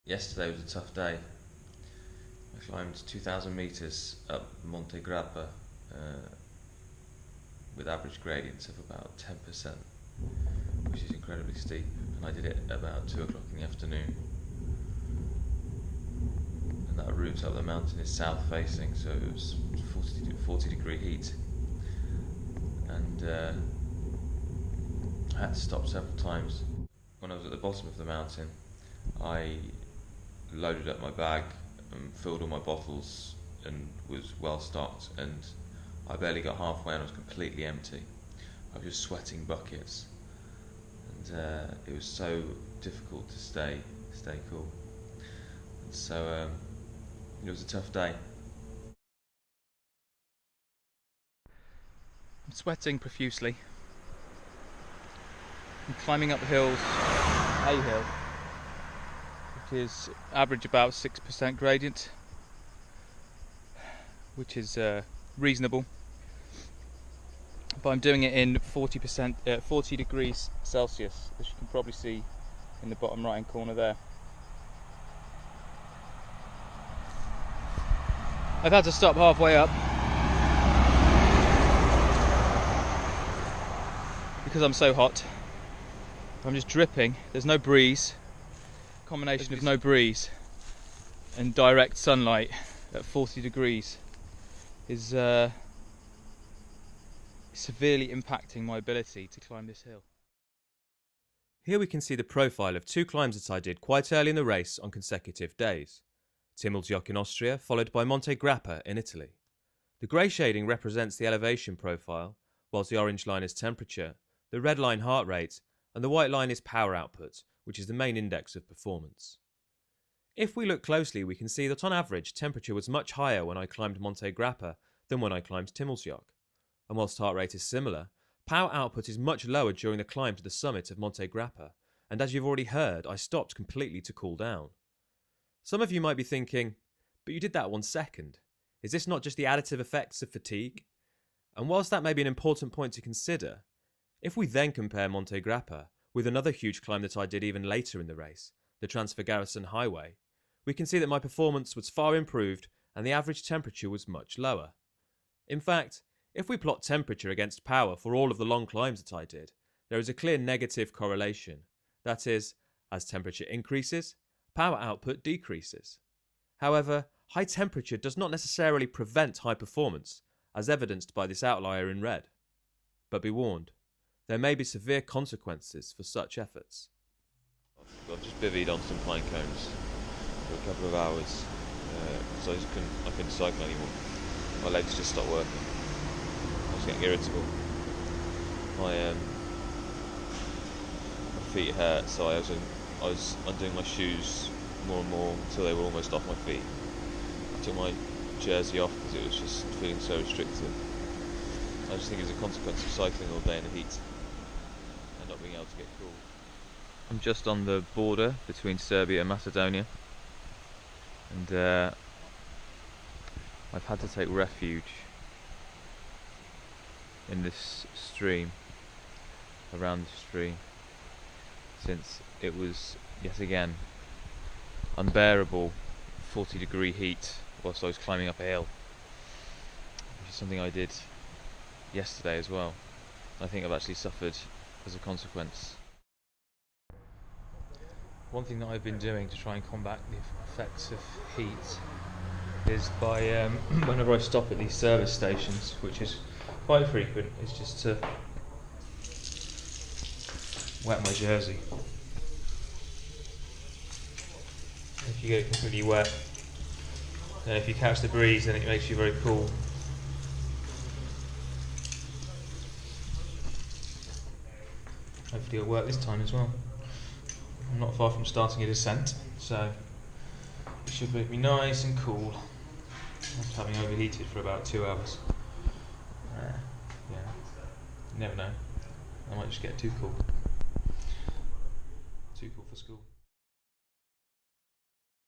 Yesterday was a tough day. I climbed 2,000 metres up Monte Grappa with average gradients of about 10%, which is incredibly steep, and I did it about 2 o'clock in the afternoon. And that route up the mountain is south facing, so it was 40 degree heat, and I had to stop several times. When I was at the bottom of the mountain, I loaded up my bag and filled all my bottles and was well stocked, and I barely got halfway and I was completely empty. I was just sweating buckets, and it was so difficult to stay cool. And so it was a tough day. I'm sweating profusely. I'm climbing up the hills, a hill, which is average about 6% gradient, which is reasonable. But I'm doing it in 40 degrees Celsius, as you can probably see in the bottom right hand corner there. I've had to stop halfway up because I'm so hot. I'm just dripping. There's no breeze. Combination of no breeze and direct sunlight at 40 degrees is severely impacting my ability to climb this hill. Here we can see the profile of 2 climbs that I did quite early in the race on consecutive days. Timmelsjoch in Austria, followed by Monte Grappa in Italy. The grey shading represents the elevation profile, whilst the orange line is temperature, the red line heart rate, and the white line is power output, which is the main index of performance. If we look closely, we can see that on average temperature was much higher when I climbed Monte Grappa than when I climbed Timmelsjoch. And whilst heart rate is similar, power output is much lower during the climb to the summit of Monte Grappa, and as you've already heard, I stopped completely to cool down. Some of you might be thinking, but you did that 1 second. Is this not just the additive effects of fatigue? And whilst that may be an important point to consider, if we then compare Monte Grappa with another huge climb that I did even later in the race, the Transfer-Garrison Highway, we can see that my performance was far improved and the average temperature was much lower. In fact, if we plot temperature against power for all of the long climbs that I did, there is a clear negative correlation. That is, as temperature increases, power output decreases. However, high temperature does not necessarily prevent high performance, as evidenced by this outlier in red. But be warned, there may be severe consequences for such efforts. I've just bivvied on some pine cones for a couple of hours, so I couldn't cycle anymore. My legs just stopped working. I was getting irritable. My feet hurt, so I was undoing my shoes more and more until they were almost off my feet. I took my jersey off because it was just feeling so restrictive. I just think it's a consequence of cycling all day in the heat and not being able to get cool. I'm just on the border between Serbia and Macedonia, and I've had to take refuge in this stream, around the stream, since it was yet again unbearable 40 degree heat whilst I was climbing up a hill, which is something I did yesterday as well. I think I've actually suffered as a consequence. One thing that I've been doing to try and combat the effects of heat is by, whenever I stop at these service stations, which is quite frequent, is just to wet my jersey. If you get it completely wet, then if you catch the breeze, then it makes you very cool. Hopefully it'll work this time as well. I'm not far from starting a descent, so it should make me nice and cool after having overheated for about 2 hours. Yeah, you never know. I might just get too cool. Too cool for school.